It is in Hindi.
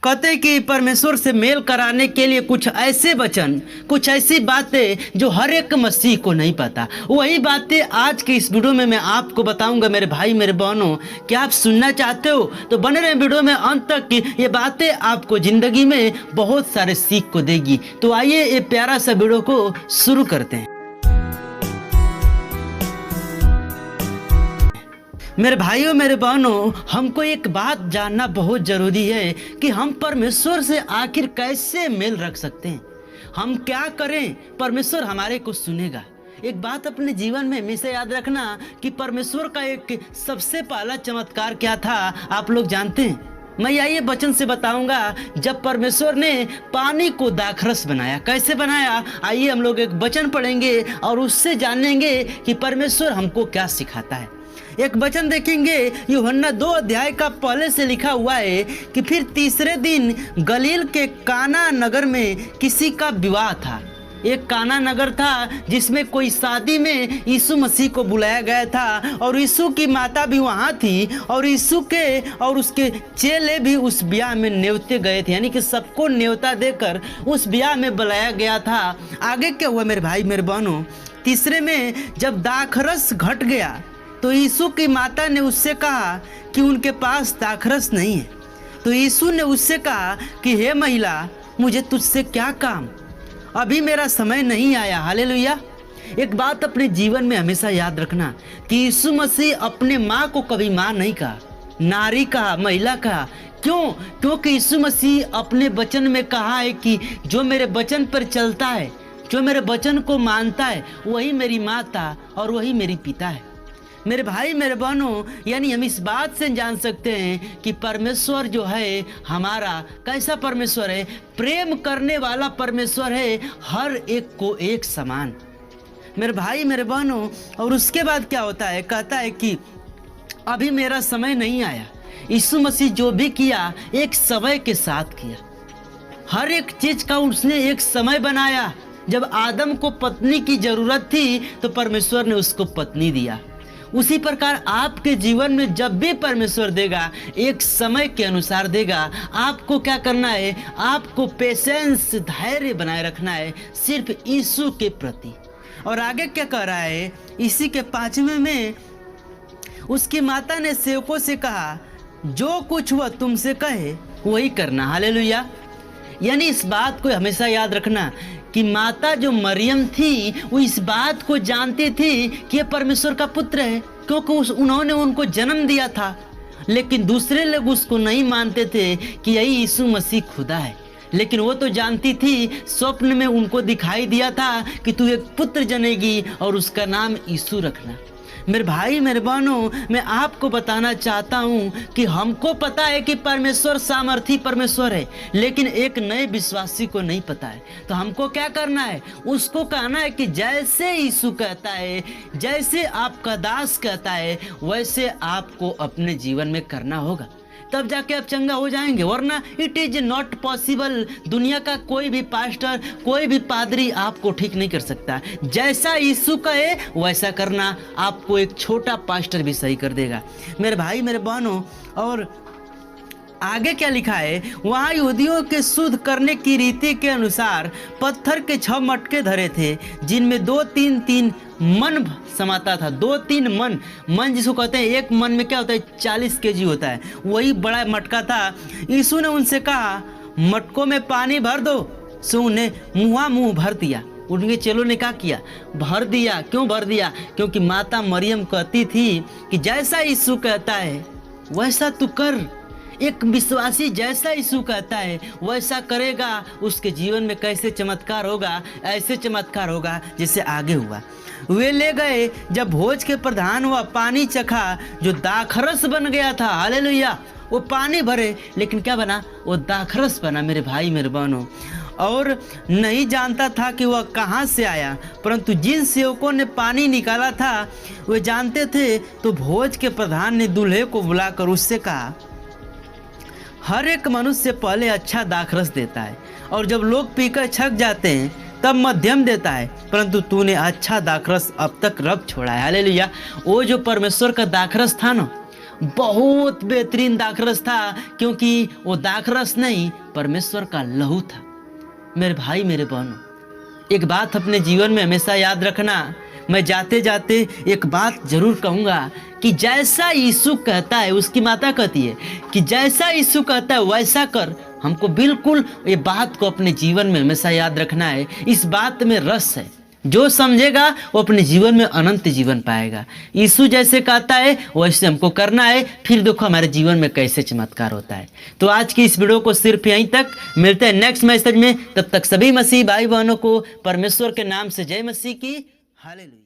कहते कि परमेश्वर से मेल कराने के लिए कुछ ऐसे वचन, कुछ ऐसी बातें जो हर एक मसीह को नहीं पता, वही बातें आज के इस वीडियो में मैं आपको बताऊंगा। मेरे भाई मेरे बहनों, क्या आप सुनना चाहते हो तो बने रहे वीडियो में अंत तक कि ये बातें आपको ज़िंदगी में बहुत सारे सीख को देगी। तो आइए ये प्यारा सा वीडियो को शुरू करते हैं। मेरे भाइयों मेरे बहनों, हमको एक बात जानना बहुत ज़रूरी है कि हम परमेश्वर से आखिर कैसे मेल रख सकते हैं। हम क्या करें परमेश्वर हमारे को सुनेगा। एक बात अपने जीवन में हमेशा याद रखना कि परमेश्वर का एक सबसे पहला चमत्कार क्या था, आप लोग जानते हैं। मैं यही वचन से बताऊंगा जब परमेश्वर ने पानी को दाखरस बनाया। कैसे बनाया, आइए हम लोग एक वचन पढ़ेंगे और उससे जानेंगे कि परमेश्वर हमको क्या सिखाता है। एक वचन देखेंगे, यूहन्ना 2 अध्याय का पहले से लिखा हुआ है कि फिर तीसरे दिन गलील के काना नगर में किसी का विवाह था। एक काना नगर था जिसमें कोई शादी में यीशु मसीह को बुलाया गया था और यीशु की माता भी वहाँ थी और यीशु के और उसके चेले भी उस ब्याह में न्योते गए थे, यानी कि सबको न्योता देकर उस ब्याह में बुलाया गया था। आगे क्या हुआ मेरे भाई मेरे बहनों, तीसरे में जब दाखरस घट गया तो यीशु की माता ने उससे कहा कि उनके पास दाखरस नहीं है। तो यीशु ने उससे कहा कि हे महिला, मुझे तुझसे क्या काम, अभी मेरा समय नहीं आया। हालेलुया। एक बात अपने जीवन में हमेशा याद रखना कि यीशु मसीह अपने माँ को कभी माँ नहीं कहा, नारी कहा, महिला कहा। क्यों? क्योंकि यीशु मसीह अपने वचन में कहा है कि जो मेरे वचन पर चलता है, जो मेरे वचन को मानता है, वही मेरी माता और वही मेरी पिता है। मेरे भाई मेरे बहनों, यानी हम इस बात से जान सकते हैं कि परमेश्वर जो है हमारा कैसा परमेश्वर है, प्रेम करने वाला परमेश्वर है, हर एक को एक समान। मेरे भाई मेरे बहनों, और उसके बाद क्या होता है, कहता है कि अभी मेरा समय नहीं आया। यीशु मसीह जो भी किया एक समय के साथ किया। हर एक चीज का उसने एक समय बनाया। जब आदम को पत्नी की जरूरत थी तो परमेश्वर ने उसको पत्नी दिया। उसी प्रकार आपके जीवन में जब भी परमेश्वर देगा एक समय के अनुसार देगा। आपको क्या करना है, आपको पेशेंस, धैर्य बनाए रखना है सिर्फ यीशु के प्रति। और आगे क्या कह रहा है, इसी के 5वें में उसकी माता ने सेवकों से कहा, जो कुछ वह तुमसे कहे वही करना। हालेलुया। यानी इस बात को हमेशा याद रखना कि माता जो मरियम थी वो इस बात को जानती थी कि ये परमेश्वर का पुत्र है, क्योंकि उन्होंने उनको जन्म दिया था। लेकिन दूसरे लोग उसको नहीं मानते थे कि यही यीशु मसीह खुदा है। लेकिन वो तो जानती थी, स्वप्न में उनको दिखाई दिया था कि तू एक पुत्र जनेगी और उसका नाम यीशु रखना। मेरे भाई मेरे बहनों, मैं आपको बताना चाहता हूँ कि हमको पता है कि परमेश्वर सामर्थी परमेश्वर है, लेकिन एक नए विश्वासी को नहीं पता है। तो हमको क्या करना है, उसको कहना है कि जैसे यीशु कहता है, जैसे आपका दास कहता है, वैसे आपको अपने जीवन में करना होगा, तब जाके आप चंगा हो जाएंगे। वरना इट इज नॉट पॉसिबल। दुनिया का कोई भी पास्टर, कोई भी पादरी आपको ठीक नहीं कर सकता। जैसा यीशु कहे वैसा करना, आपको एक छोटा पास्टर भी सही कर देगा। मेरे भाई मेरे बहनों, और आगे क्या लिखा है, वहाँ यहूदियों के शुद्ध करने की रीति के अनुसार पत्थर के 6 मटके धरे थे, जिनमें 2-3 मन समाता था। 2-3 मन जिसको कहते हैं, एक मन में क्या होता है, 40 केजी होता है, वही बड़ा मटका था। यीशु ने उनसे कहा, मटकों में पानी भर दो। सो उन्हें मुँह भर दिया। उनके चेलों ने क्या किया, भर दिया। क्यों भर दिया? क्योंकि माता मरियम कहती थी कि जैसा यीशु कहता है वैसा तू कर। एक विश्वासी जैसा यीशु कहता है वैसा करेगा, उसके जीवन में कैसे चमत्कार होगा, ऐसे चमत्कार होगा जैसे आगे हुआ। वे ले गए, जब भोज के प्रधान हुआ, पानी चखा जो दाखरस बन गया था। हालेलुया। वो पानी भरे, लेकिन क्या बना, वो दाखरस बना। मेरे भाई मेरे बहनों, और नहीं जानता था कि वह कहाँ से आया, परंतु जिन सेवकों ने पानी निकाला था वे जानते थे। तो भोज के प्रधान ने दूल्हे को बुलाकर उससे कहा, हर एक मनुष्य पहले अच्छा दाखरस देता है और जब लोग पीकर छक जाते हैं तब मध्यम देता है, परंतु तूने अच्छा दाखरस अब तक रख छोड़ा है। हालेलुया। वो जो परमेश्वर का दाखरस था ना, बहुत बेहतरीन दाखरस था, क्योंकि वो दाखरस नहीं, परमेश्वर का लहू था। मेरे भाई मेरे बहनों, एक बात अपने जीवन में हमेशा याद रखना। मैं जाते जाते एक बात जरूर कहूँगा कि जैसा यीशु कहता है, उसकी माता कहती है कि जैसा यीशु कहता है वैसा कर। हमको बिल्कुल ये बात को अपने जीवन में हमेशा याद रखना है। इस बात में रस है, जो समझेगा वो अपने जीवन में अनंत जीवन पाएगा। यीशु जैसे कहता है वैसे हमको करना है, फिर देखो हमारे जीवन में कैसे चमत्कार होता है। तो आज की इस वीडियो को सिर्फ यहीं तक, मिलते हैं नेक्स्ट मैसेज में। तब तक सभी मसीह भाई बहनों को परमेश्वर के नाम से जय मसीह की। हालेलुया।